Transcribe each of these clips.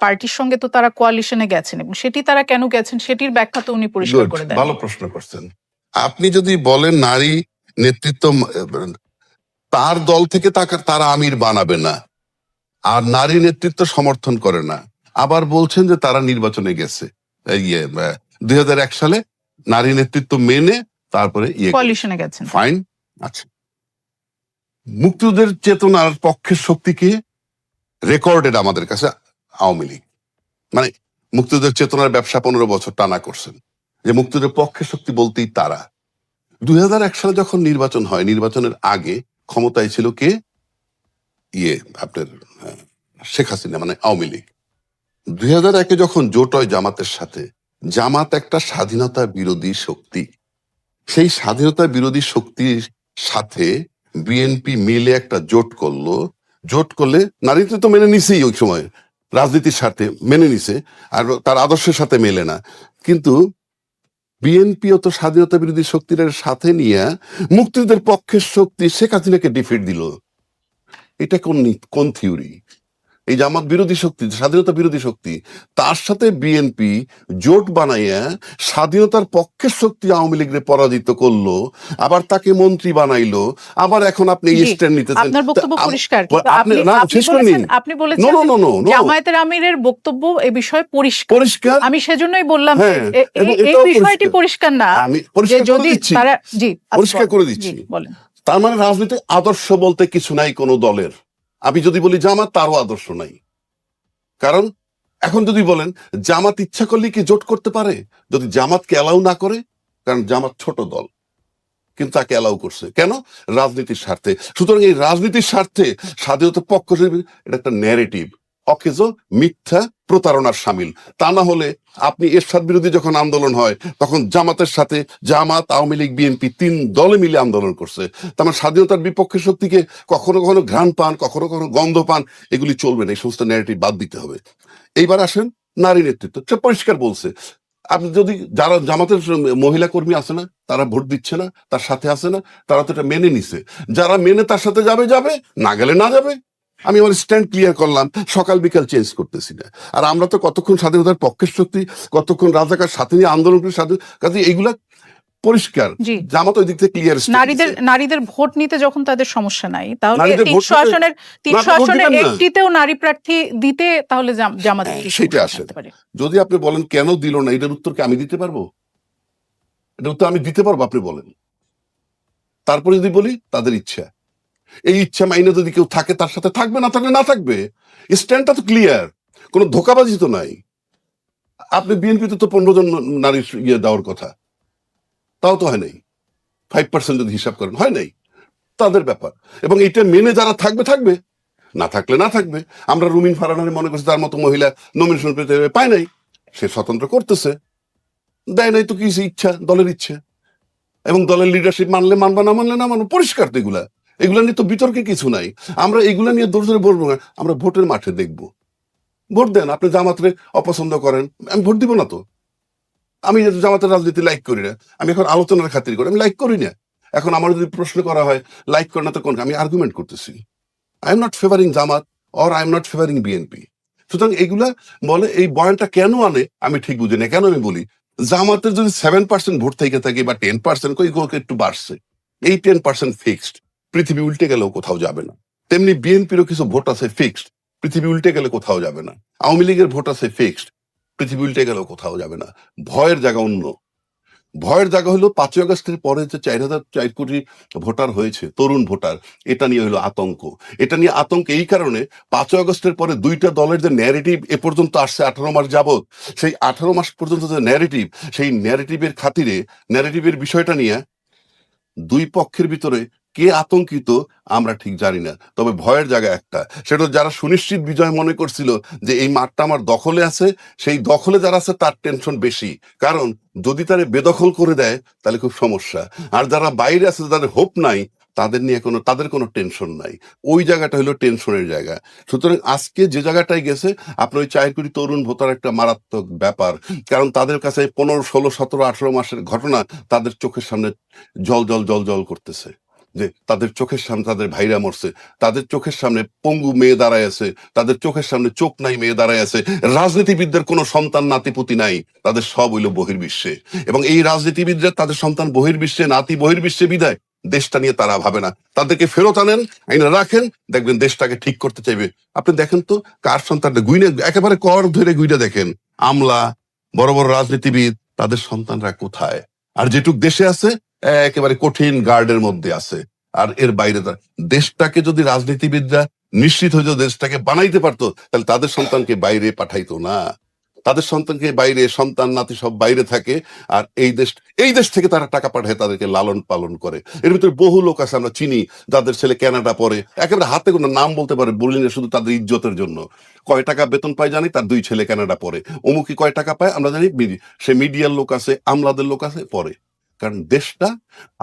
পার্টির সঙ্গে তো তারা কোয়ালিশনে গেছেন, এবং সেটি তারা কেন গেছেন সেটির ব্যাখ্যা তো উনি পরিষ্কার করে দেন। ভালো প্রশ্ন করছেন। আপনি যদি বলেন নারী নেতৃত্ব তার দল থেকে তারা আমির বানাবে না, আর নারী নেতৃত্ব সমর্থন করে না, আবার বলছেন যে তারা নির্বাচনে গেছে 2001 সালে নারী নেতৃত্ব মেনে তারপরে কোয়ালিশনে গেছেন, ফাইন। আচ্ছা, মুক্তিযুদ্ধের চেতনার পক্ষের শক্তিকে রেকর্ডেড আমাদের কাছে আওয়ামী লীগ, মানে মুক্তিযুদ্ধের চেতনার ব্যবসা 15 বছর টানা করছেন, যে মুক্তিযুদ্ধের পক্ষের শক্তি বলতেই তারা। 2001 সালে যখন নির্বাচন হয়, নির্বাচনের আগে ক্ষমতায় ছিল কে? আপনার শেখ হাসিনা, মানে আওয়ামী লীগ। 2001-এ যখন জোট হয় জামাতের সাথে, জামাত একটা স্বাধীনতা বিরোধী শক্তি, সেই স্বাধীনতা বিরোধী শক্তির সাথে বিএনপি মিলে একটা জোট করলো। জোট করলে নারীতে তো মেনে নিছেই, ওই সময় রাজনীতির স্বার্থে মেনে নিছে, আর তার আদর্শের সাথে মেলে না, কিন্তু বিএনপিও তো স্বাধীনতা বিরোধী শক্তির সাথে নিয়ে মুক্তিযুদ্ধের পক্ষের শক্তি শেখ হাসিনাকে ডিফিট দিল। এটা কোন থিওরি? এই জামাত বিরোধী শক্তি, স্বাধীনতা বিরোধী শক্তি, তার সাথে বিএনপি জোট বানাইয়া স্বাধীনতার পক্ষের শক্তি আওয়ামী লীগের পরাজিত করলো, আবার তাকে মন্ত্রী বানাইলো, আবার এখন আপনি স্ট্যান্ড নিতেছেন। আপনার বক্তব্য পরিষ্কার, আপনি বলেছেন জামায়াতের আমিরের বক্তব্য এই বিষয়ে পরিষ্কার। আমি সেজন্যই বললাম এই বিষয়টি পরিষ্কার না, যদি তারা পরিষ্কার করে দিচ্ছি। তার মানে রাজনীতি আদর্শ বলতে কিছু নাই কোন দলের। আমি যদি বলি জামাত, তারও আদর্শ নাই। কারণ এখন যদি বলেন জামাত ইচ্ছা করলে কি জোট করতে পারে, যদি জামাতকে অ্যালাউ না করে? কারণ জামাত ছোট দল, কিন্তু তাকে অ্যালাউ করছে কেন? রাজনীতির স্বার্থে। সুতরাং এই রাজনীতির স্বার্থে স্বাধীনতার পক্ষ, এটা একটা ন্যারেটিভ, অকেজ মিথ্যা প্রতারণার সামিল। তা না হলে আপনি এরশাদ বিরোধী যখন আন্দোলন হয়, তখন জামাতের সাথে জামাত, আওয়ামী লীগ, বিএনপি 3 দলে মিলে আন্দোলন করছে। তার মানে স্বাধীনতার বিপক্ষের শক্তিকে কখনো কখনো ঘ্রাণ পান, কখনো কখনো গন্ধ পান, এগুলি চলবে না। এই সমস্ত ন্যারেটিভ বাদ দিতে হবে। এইবার আসেন নারী নেতৃত্ব, সে পরিষ্কার বলছে। আপনি যদি যারা জামাতের মহিলা কর্মী আছে না, তারা ভোট দিচ্ছে না, তার সাথে আছে না, তারা তো এটা মেনে নিছে। যারা মেনে তার সাথে যাবে যাবে, না গেলে না যাবে। আমি আমার স্ট্যান্ড ক্লিয়ার করলাম, সকাল বিকাল চেঞ্জ করতেছি না। আর আমরা তো কতক্ষণ স্বাধীনতার পক্ষের শক্তি, কতক্ষণ রাজাকার সাথে নিয়ে আন্দোলন করে কাজে এইগুলা পরিষ্কার। জামাত ওই দিক থেকে ক্লিয়ার। নারীদের ভোট নিতে যখন তাদের সমস্যা নাই, তাহলে 300 আসনের একটিতেও নারী প্রার্থী দিতে তাহলে জামাত সেটা আসে। যদি আপনি বলেন কেন দিল না, এটার উত্তর কি আমি দিতে পারবো? এটার উত্তর আমি দিতে পারবো, আপনি বলেন। তারপরে যদি বলি তাদের ইচ্ছা, এই ইচ্ছা মাইনে যদি কেউ থাকে তার সাথে থাকবে, না থাকলে না থাকবে। স্ট্যান্ডটা তো ক্লিয়ার, কোনো ধোকাবাজি তো নাই। আপনি বিএনপিতে তো 15 জন নারীর দেওয়ার কথা, তাও তো হয় নাই। 5% যদি হিসাব করেন, হয় নাই। তাদের ব্যাপার, এবং এটা মেনে যারা থাকবে থাকবে, না থাকলে না থাকবে। আমরা রুমিন ফারহানের মনে করছি তার মতো মহিলা নমিনেশন পেতে পায় নাই, সে স্বতন্ত্র করতেছে, দেয় নাই তো কি ইচ্ছা, দলের ইচ্ছা। এবং দলের লিডারশিপ মানলে মানবা, না মানলে না মানবো, পরিষ্কার। তো এগুলা নিয়ে তো বিতর্কে কিছু নাই। আমরা এগুলা নিয়ে দৌড় ধরে বলবো না, আমরা ভোটের মাঠে দেখবো। ভোট দেন, আপনি জামাতরে অপছন্দ করেন, আমি ভোট দিব না। তো আমি জামাতের রাজনীতি লাইক করি না, আমি এখন আলোচনার খাতির করি, আমি লাইক করি না। এখন আমার যদি প্রশ্ন করা হয় লাইক করে না, তো কোন, আমি আর্গুমেন্ট করতেছি, I am not favouring Jamaat or I am not favouring BNP. সুতরাং এগুলা বলে, এই বয়ানটা কেন আনে আমি ঠিক বুঝি না। কেন আমি বলি, জামাতের যদি 7% ভোট থেকে থাকে বা 10%, একটু বাড়ছে, এই 10% ফিক্সড, পৃথিবী উল্টে গেলেও কোথাও যাবে না। তেমনি বিএনপিরও কিছু ভোট আছে ফিক্সড, পৃথিবী উল্টে গেলে কোথাও যাবে না। আওয়ামী লীগের ভোট আছে ফিক্সড, পৃথিবী উল্টে গেলেও কোথাও যাবে না। ভয়ের জায়গা অন্য। ভয়ের জায়গা হলো 5ই আগস্টের পরে যে 4,004 কোটি ভোটার হয়েছে, তরুণ ভোটার, এটা নিয়ে হলো আতঙ্ক। এটা নিয়ে আতঙ্ক এই কারণে, 5ই আগস্টের পরে দুইটা দলের যে ন্যারেটিভ এ পর্যন্ত আসছে 18 মাস যাবৎ, সেই 18 মাস পর্যন্ত যে ন্যারেটিভ, সেই ন্যারেটিভের খাতিরে, ন্যারেটিভের বিষয়টা নিয়ে দুই পক্ষের ভিতরে কে আতঙ্কিত আমরা ঠিক জানি না। তবে ভয়ের জায়গা একটা, সেটা যারা সুনিশ্চিত বিজয় মনে করছিল যে এই মাঠটা আমার দখলে আছে, সেই দখলে যারা আছে তার টেনশন বেশি। কারণ যদি তারা বেদখল করে দেয় তাহলে খুব সমস্যা। আর যারা বাইরে আছে, যাদের হোপ নাই, তাদের কোনো টেনশন নাই। ওই জায়গাটা হলো টেনশনের জায়গা। সুতরাং আজকে যে জায়গাটায় গেছে, আপনার ওই 4 কোটি তরুণ ভোটার একটা মারাত্মক ব্যাপার। কারণ তাদের কাছে 15, 16, 17, 18 মাসের ঘটনা তাদের চোখের সামনে জল জল জল জল করতেছে। যে তাদের চোখের সামনে তাদের ভাইরা মরছে, তাদের চোখের সামনে পঙ্গু মেয়ে দাঁড়ায় আছে, তাদের চোখের সামনে চোখ নাই মেয়ে দাঁড়ায় আছে। রাজনীতিবিদদের কোনো সন্তান নাতিপুতি নাই, তাদের সব হইল বহির্বিশ্বে। এবং এই রাজনীতিবিদরা তাদের সন্তান বহির্বিশ্বে, নাতি বহির্বিশ্বে বিদায় দেশটা নিয়ে তারা ভাবে না। তাদেরকে ফেরত আনেন, আইনে রাখেন, দেখবেন দেশটাকে ঠিক করতে চাইবে। আপনি দেখেন তো কার সন্তানটা গুইনে, একেবারে কর ধরে গুইনা দেখেন, আমলা, বড় বড় রাজনীতিবিদ, তাদের সন্তানরা কোথায়? আর যেটুক দেশে আছে একেবারে কঠিন গার্ডের মধ্যে আছে। আর এর বাইরে দেশটাকে যদি রাজনীতিবিদরা নিশ্চিত হয়ে দেশটাকে বানাইতে পারতো, তাহলে তাদের সন্তানকে বাইরে পাঠাইতো না। তাদের সন্তানকে বাইরে, সন্তান নাতি সব বাইরে থাকে, আর এই দেশ থেকে তারা টাকা পাঠায়, তাদেরকে লালন পালন করে। এর ভিতরে বহু লোক আছে আমরা চিনি, যাদের ছেলে কানাডা পড়ে, একেবারে হাতে কোনো নাম বলতে পারে, বলি না, শুধু তাদের ইজ্জতের জন্য। কয় টাকা বেতন পায় জানি, তার 2 ছেলে কানাডা পড়ে। অমুকি কয় টাকা পায় আমরা জানি, সে মিডিয়ার লোক আছে, আমলাদের লোক আছে, পড়ে। কারণ দেশটা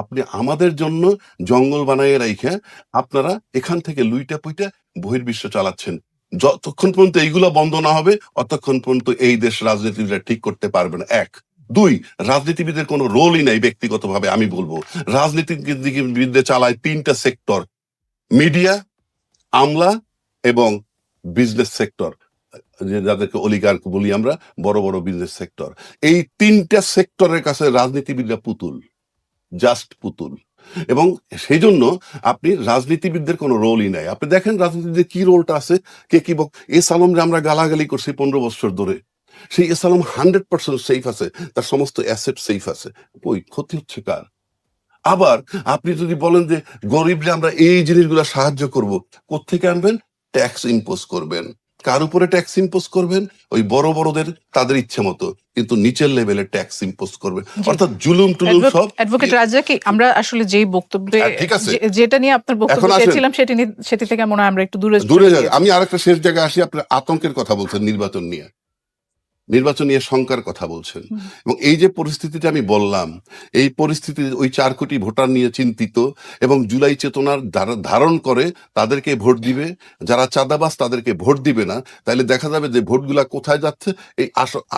আপনি আমাদের জন্য জঙ্গল বানাইয়ে রাইখা আপনারা এখান থেকে লুইটা পুইটা বহির্বিশ্ব চালাচ্ছেন। যতক্ষণ পর্যন্ত এইগুলা বন্ধ না হবে, অতক্ষণ পর্যন্ত এই দেশ রাজনীতিবিদরা ঠিক করতে পারবে না। 1, 2, রাজনীতিবিদের কোনো রোলই নাই ব্যক্তিগতভাবে। আমি বলবো রাজনীতিবিদদের চালায় 3টা সেক্টর: মিডিয়া, আমলা এবং বিজনেস সেক্টর, যাদেরকে অলিগার্ক বলি আমরা, বড় বড় বিজনেস সেক্টর। এই 3টা সেক্টরের কাছে রাজনীতিবিদরা পুতুল, জাস্ট পুতুল। এবং সেই জন্য আপনি রাজনীতিবিদদের কোনো রোলই নাই। আপনি দেখেন রাজনীতিবিদদের কি রোলটা আছে, কে কি এস আলমরে আমরা গালাগালি করছি 15 বছর ধরে, সেই এস আলম 100% সেফ আছে, তার সমস্ত অ্যাসেট সেফ আছে। ওই ক্ষতি হচ্ছে কার? আবার আপনি যদি বলেন যে গরিবরা আমরা এই জিনিসগুলো সাহায্য করব, কোত্থেকে আনবেন? ট্যাক্স ইম্পোজ করবেন। কার উপরে ট্যাক্স ইম্পোজ করবেন? ওই বড় বড়দের, তাদের ইচ্ছে মতো, কিন্তু নিচের লেভেলে ট্যাক্স ইম্পোজ করবেন। অর্থাৎ জুলুম টুলুম সব। অ্যাডভোকেট রাজা, কি আমরা আসলে যেই বক্তব্যে, ঠিক আছে, যেটা নিয়ে আপনার বক্তব্য চেয়েছিলাম, সেটি থেকে মনে হয় আমরা একটু দূরে যাই। আমি আরেকটা শেষ জায়গায় আসি। আপনার আতঙ্কের কথা বলছেন, নির্বাচন নিয়ে শঙ্কার কথা বলছেন। এবং এই যে পরিস্থিতিটা আমি বললাম, এই পরিস্থিতি ওই 4 কোটি ভোটার নিয়ে চিন্তিত, এবং জুলাই চেতনার ধারণ করে তাদেরকে ভোট দিবে, যারা চাঁদাবাজ তাদেরকে ভোট দিবে না। তাহলে দেখা যাবে যে ভোটগুলা কোথায় যাচ্ছে। এই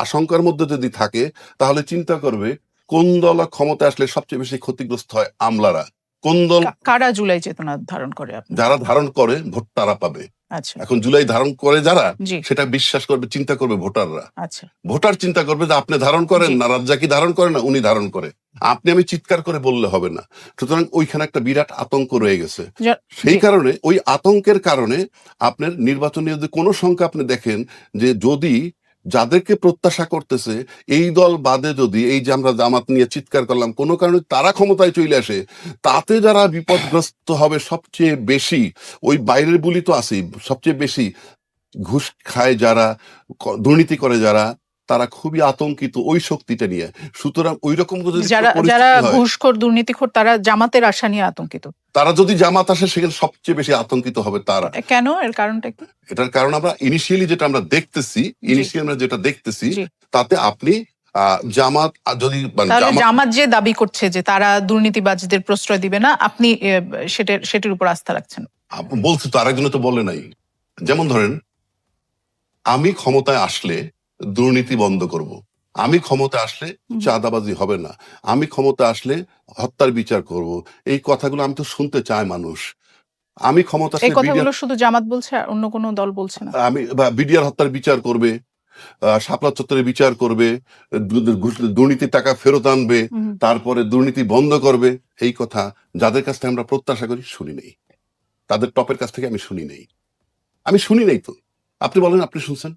আশঙ্কার মধ্যে যদি থাকে, তাহলে চিন্তা করবে কোন দল ক্ষমতা আসলে সবচেয়ে বেশি ক্ষতিগ্রস্ত হয়? আমলারা। কোন দল, কারা জুলাই চেতনা ধারণ করে? যারা ধারণ করে ভোট তারা পাবে। আচ্ছা, এখন জুলাই ধারণ করে যারা, সেটা বিশ্বাস করবে, চিন্তা করবে ভোটাররা। আচ্ছা, ভোটার চিন্তা করবে যে আপনি ধারণ করেন না, রাজ্জাকি ধারণ করে না, উনি ধারণ করে। আপনি আমি চিৎকার করে বললে হবে না। সুতরাং ওইখানে একটা বিরাট আতঙ্ক রয়ে গেছে। সেই কারণে ওই আতঙ্কের কারণে আপনার নির্বাচনী যদি কোনো সংখ্যা আপনি দেখেন, যে যদি যাদেরকে প্রত্যাশা করতেছে এই দল বাদে, যদি এই যে আমরা জামাত নিয়ে চিৎকার করলাম, কোনো কারণে তারা ক্ষমতায় চলে আসে, তাতে যারা বিপদগ্রস্ত হবে সবচেয়ে বেশি, ওই বাইরের বুলি তো আছেই, সবচেয়ে বেশি ঘুষ খায় যারা, দুর্নীতি করে যারা, তারা খুবই আতঙ্কিত ওই শক্তিটা নিয়ে। সুতরাং ওই রকম যারা ঘুষখোর, দুর্নীতিখোর, তারা জামাতের আশা নিয়ে আতঙ্কিত। তারা যদি জামাত আসে, সেখানে সবচেয়ে বেশি আতঙ্কিত হবে তারা। কেন? এর কারণটা কি? এটার কারণ আমরা ইনিশিয়ালি যেটা দেখতেছি, তাতে আপনি জামাত যদি জামাত যে দাবি করছে যে তারা দুর্নীতিবাজদের প্রশ্রয় দিবে না, আপনি সেটার উপর আস্থা রাখছেন? বলছি তো, আরেকজনে তো বলে নাই। যেমন ধরেন, আমি ক্ষমতায় আসলে দুর্নীতি বন্ধ করব, আমি ক্ষমতা আসলে চাঁদাবাজি হবে না, আমি ক্ষমতা আসলে হত্যার বিচার করব, এই কথাগুলো আমি তো শুনতে চাই মানুষ। আমি ক্ষমতা আসলে, এই কথাগুলো শুধু জামাত বলছে, অন্য কোনো দল বলছে না? আমি বিডিআর হত্যার বিচার করবে, শাপলা চত্বরের বিচার করবে, দুর্নীতির টাকা ফেরত আনবে, তারপরে দুর্নীতি বন্ধ করবে, এই কথা যাদের কাছ থেকে আমরা প্রত্যাশা করি শুনি নেই। তাদের টপের কাছ থেকে আমি শুনি নেই তো। আপনি বলেন, আপনি শুনছেন?